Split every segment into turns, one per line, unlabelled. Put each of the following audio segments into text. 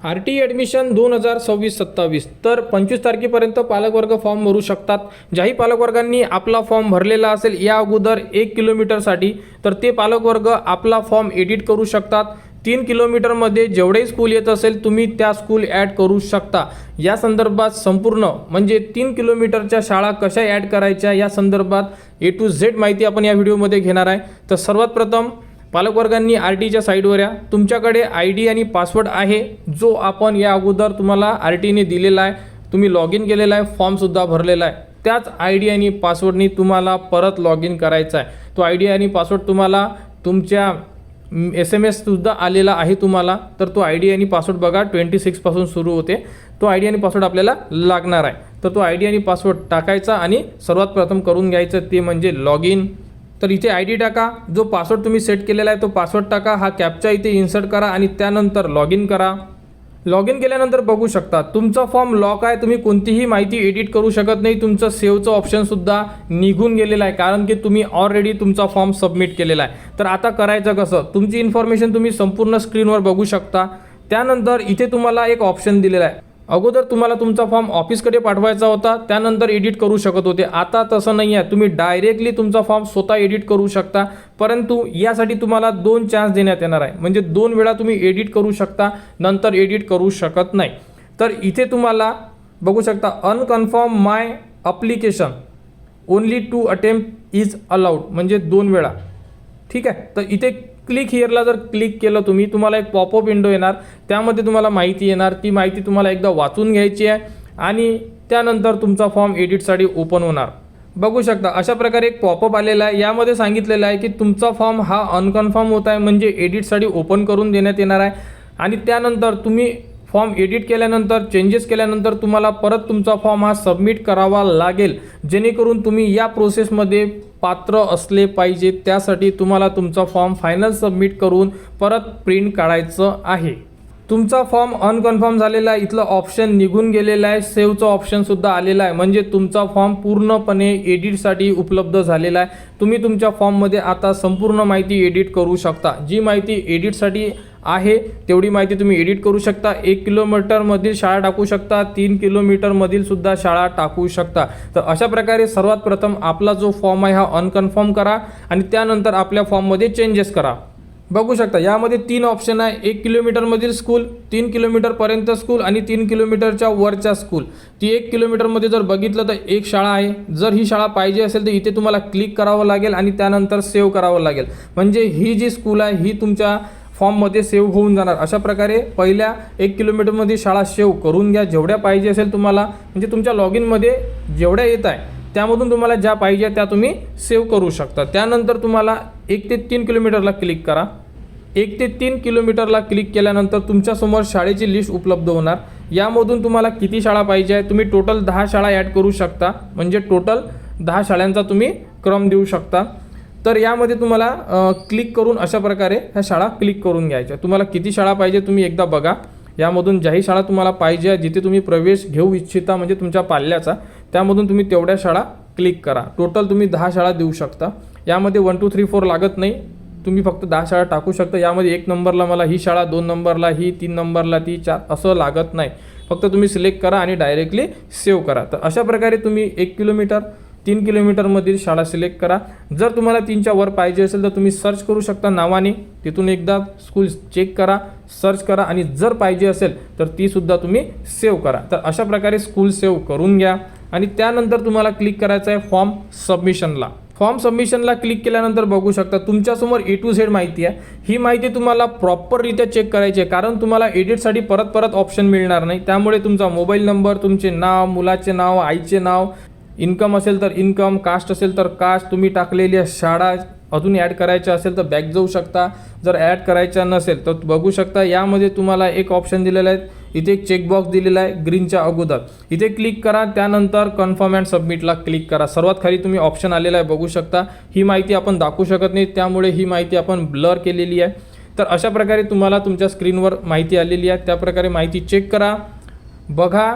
RT admission 2026-27 तर 25 तारखेपर्यंत पालकवर्ग form भरू शकतात. ज्याही पालकवर्गांनी आपला फॉर्म भरलेला असेल या अगोदर 1 किलोमीटरसाठी तर ते पालकवर्ग आपला फॉर्म एडिट करू शकतात. 3 किलोमीटरमध्ये जेवढेही स्कूल येत असेल तुम्ही त्या स्कूल ॲड करू शकता. या संदर्भात संपूर्ण म्हणजे 3 किलोमीटरच्या शाळा कशा ॲड करायच्या या संदर्भात A to Z माहिती आपण या व्हिडिओमध्ये घेणार आहे. तर सर्वात प्रथम पालकवर्गांनी RTच्या साईडवर या तुमच्याकडे ID आणि पासवर्ड आहे जो आपण या अगोदर तुम्हाला RTने दिलेला आहे. तुम्ही लॉग इन केलेला आहे, फॉर्मसुद्धा भरलेला आहे. त्याच ID आणि पासवर्डनी तुम्हाला परत लॉग इन करायचा आहे. तो ID आणि पासवर्ड तुम्हाला तुमच्या SMS सुद्धा आलेला आहे तुम्हाला. तर तो ID आणि पासवर्ड बघा 26 पासून सुरू होते. तो ID आणि पासवर्ड आपल्याला लागणार आहे. तर तो ID आणि पासवर्ड टाकायचा आणि सर्वात प्रथम करून घ्यायचं ते म्हणजे लॉग इन. तर इथे ID टाका, जो पासवर्ड तुम्ही सेट केलेला आहे तो पासवर्ड टाका, हा कॅप्चा इथे इन्सर्ट करा आणि त्यानंतर लॉग इन करा. लॉग इन केल्यानंतर बघू शकता तुमचा फॉर्म लॉक आहे. तुम्ही कोणतीही माहिती एडिट करू शकत नाही. तुमचं सेव्हचं ऑप्शनसुद्धा निघून गेलेलं आहे कारण की तुम्ही ऑलरेडी तुमचा फॉर्म सबमिट केलेला आहे. तर आता करायचं कसं, तुमची इन्फॉर्मेशन तुम्ही संपूर्ण स्क्रीनवर बघू शकता. त्यानंतर इथे तुम्हाला एक ऑप्शन दिलेला आहे. अगोदर तुम्हाला तुमचा फॉर्म ऑफिसकडे पाठवायचा होता, त्यानंतर एडिट करू शकत होते. आता तसं नाही आहे, तुम्ही डायरेक्टली तुमचा फॉर्म स्वतः एडिट करू शकता. परंतु यासाठी तुम्हाला 2 चान्स देण्यात येणार आहे. म्हणजे 2 वेळा तुम्ही एडिट करू शकता, नंतर एडिट करू शकत नाही. तर इथे तुम्हाला बघू शकता unconfirm my application only 2 attempt is allowed म्हणजे 2 वेळा. ठीक आहे. तर इथे क्लिक हिअरला जर क्लिक केलं तुम्ही, तुम्हाला एक पॉपअप विंडो येणार, त्यामध्ये तुम्हाला माहिती येणार. ती माहिती तुम्हाला एकदा वाचून घ्यायची आहे आणि त्यानंतर तुमचा फॉर्म एडिटसाठी ओपन होणार. बघू शकता अशा प्रकारे एक पॉपअप आलेला आहे. यामध्ये सांगितलेलं आहे की तुमचा फॉर्म हा अनकन्फर्म होत आहे म्हणजे एडिटसाठी ओपन करून देण्यात येणार आहे. आणि त्यानंतर तुम्ही फॉर्म एडिट केल्यानंतर चेंजेस केल्यानंतर तुम्हाला परत तुमचा फॉर्म हा सबमिट करावा लागेल, जेणेकरून तुम्ही या प्रोसेसमध्ये पात्र असले पाहिजे. त्यासाठी तुम्हाला तुमचा फॉर्म फायनल सबमिट करून परत प्रिंट काढायचं आहे. तुमचा फॉर्म अनकन्फर्म झालेला आहे, इथलं ऑप्शन निघून गेलेलं आहे. सेव्हचं ऑप्शनसुद्धा आलेलं आहे म्हणजे तुमचा फॉर्म पूर्णपणे एडिटसाठी उपलब्ध झालेला आहे. तुम्ही तुमच्या फॉर्ममध्ये आता संपूर्ण माहिती एडिट करू शकता. जी माहिती एडिटसाठी आहे तेवढी माहिती तुम्ही एडिट करू शकता. 1 किलोमीटरमधील शाळा टाकू शकता, 3 किलोमीटरमधील सुद्धा शाळा टाकू शकता. तर अशा प्रकारे सर्वात प्रथम आपला जो फॉर्म आहे हा अनकन्फर्म करा आणि त्यानंतर आपल्या फॉर्ममध्ये चेंजेस करा. बघू शकता यामध्ये 3 ऑप्शन आहे. 1 किलोमीटरमधील स्कूल, 3 किलोमीटरपर्यंत स्कूल आणि 3 किलोमीटरच्या वरच्या स्कूल. ती 1 किलोमीटरमध्ये जर बघितलं तर एक शाळा आहे. जर ही शाळा पाहिजे असेल तर इथे तुम्हाला क्लिक करावं लागेल आणि त्यानंतर सेव्ह करावं लागेल. म्हणजे ही जी स्कूल आहे ही तुमच्या फॉर्ममध्ये सेव्ह होऊन जाणार. अशा प्रकारे पहिल्या 1 किलोमीटरमध्ये शाळा सेव्ह करून घ्या. जेवढ्या पाहिजे असेल तुम्हाला, म्हणजे तुमच्या लॉग इनमध्ये जेवढ्या येत आहे त्यामधून तुम्हाला ज्या पाहिजे त्या तुम्ही सेव्ह करू शकता. त्यानंतर तुम्हाला 1 ते 3 किलोमीटरला क्लिक करा. 1 ते 3 किलोमीटरला क्लिक केल्यानंतर तुमच्यासमोर शाळेची लिस्ट उपलब्ध होणार. यामधून तुम्हाला किती शाळा पाहिजे आहे, तुम्ही टोटल 10 शाळा ॲड करू शकता. म्हणजे टोटल 10 शाळांचा तुम्ही क्रम देऊ शकता. तर यामध्ये तुम्हाला क्लिक करून अशा प्रकारे ह्या शाळा क्लिक करून घ्यायच्या. तुम्हाला किती शाळा पाहिजे तुम्ही एकदा बघा. यामधून ज्याही शाळा तुम्हाला पाहिजे जिथे तुम्ही प्रवेश घेऊ इच्छिता म्हणजे तुमच्या पाल्याचा, त्यामधून तुम्ही तेवढ्या शाळा क्लिक करा. टोटल तुम्ही 10 शाळा देऊ शकता. यामध्ये 1 2 3 4 लागत नाही, तुम्ही फक्त 10 शाळा टाकू शकता. यामध्ये 1 नंबरला मला ही शाळा, 2 नंबरला ही, 3 नंबरला ती, 4 असं लागत नाही. फक्त तुम्ही सिलेक्ट करा आणि डायरेक्टली सेव्ह करा. तर अशा प्रकारे तुम्ही 1 किलोमीटर 3 किलोमीटरमधील शाळा सिलेक्ट करा. जर तुम्हाला 3च्या वर पाहिजे असेल तर तुम्ही सर्च करू शकता नावाने. तिथून एकदा स्कूल चेक करा, सर्च करा आणि जर पाहिजे असेल तर तीसुद्धा तुम्ही सेव्ह करा. तर अशा प्रकारे स्कूल सेव्ह करून घ्या आणि त्यानंतर तुम्हाला क्लिक करायचं आहे फॉर्म सबमिशनला. फॉर्म सबमिशनला क्लिक केल्यानंतर बघू शकता तुमच्यासमोर A to Z माहिती आहे. ही माहिती तुम्हाला प्रॉपररित्या चेक करायची आहे कारण तुम्हाला एडिटसाठी परत ऑप्शन मिळणार नाही. त्यामुळे तुमचा मोबाईल नंबर, तुमचे नाव, मुलाचे नाव, आईचे नाव, इन्कम असेल तर इन्कम, कास्ट असेल तर कास्ट, तुम्ही टाकलेल्या शाळा अजून ॲड करायच्या असेल तर बॅक जाऊ शकता. जर ॲड करायच्या नसेल तर बघू शकता यामध्ये तुम्हाला एक ऑप्शन दिलेला आहे. इथे एक चेकबॉक्स दिलेला आहे ग्रीनच्या अगोदर. इथे क्लिक करा, त्यानंतर कन्फर्म अँड सबमिटला क्लिक करा. सर्वात खाली तुम्ही ऑप्शन आलेला आहे बघू शकता. ही माहिती आपण दाखवू शकत नाही त्यामुळे ही माहिती आपण ब्लर केलेली आहे. तर अशा प्रकारे तुम्हाला तुमच्या स्क्रीनवर माहिती आलेली आहे. त्याप्रकारे माहिती चेक करा, बघा,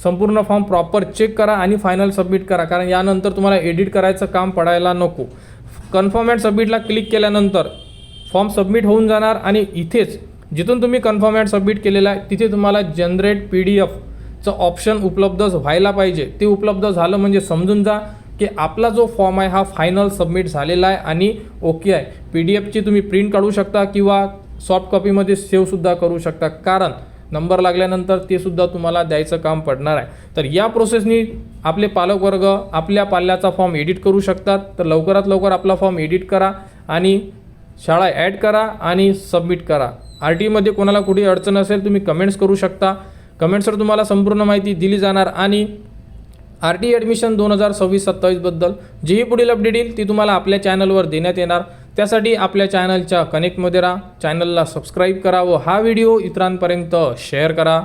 संपूर्ण फॉर्म प्रॉपर चेक करा आणि फायनल सबमिट करा कारण यानंतर तुम्हाला एडिट करायचं काम पडायला नको. कन्फर्म अँड सबमिटला क्लिक केल्यानंतर फॉर्म सबमिट होऊन जाणार आणि इथेच जिथून तुम्ही कन्फर्म ॲड सबमिट केलेला आहे तिथे तुम्हाला जनरेट PDF ऑप्शन उपलब्ध व्हायला पाहिजे. ते उपलब्ध झालं म्हणजे समजून जा की आपला जो फॉर्म आहे हा फायनल सबमिट झालेला आहे आणि ओके आहे. PDF ची तुम्ही प्रिंट काढू शकता किंवा सॉफ्ट कॉपीमध्ये सेव्हसुद्धा करू शकता, कारण नंबर लागल्यानंतर ते सुद्धा तुम्हाला द्यायचं काम पडणार आहे. तर या प्रोसेसनी आपले पालक वर्ग आपल्या पाल्याचा फॉर्म एडिट करू शकतात. तर लवकरात लवकर आपला फॉर्म एडिट करा आणि शाळा ॲड करा आणि सबमिट करा. RTमध्ये कोणाला कुठे अडचण असेल तुम्ही कमेंट्स करू शकता. कमेंट्सवर तुम्हाला संपूर्ण माहिती दिली जाणार आणि RT ॲडमिशन 2026-27 बद्दल जेही पुढील अपडेट येईल ती तुम्हाला आपल्या चॅनलवर देण्यात येणार. त्यासाठी आपल्या चॅनलच्या कनेक्टमध्ये राहा, चॅनलला सबस्क्राईब करा व हा व्हिडिओ इतरांपर्यंत शेअर करा.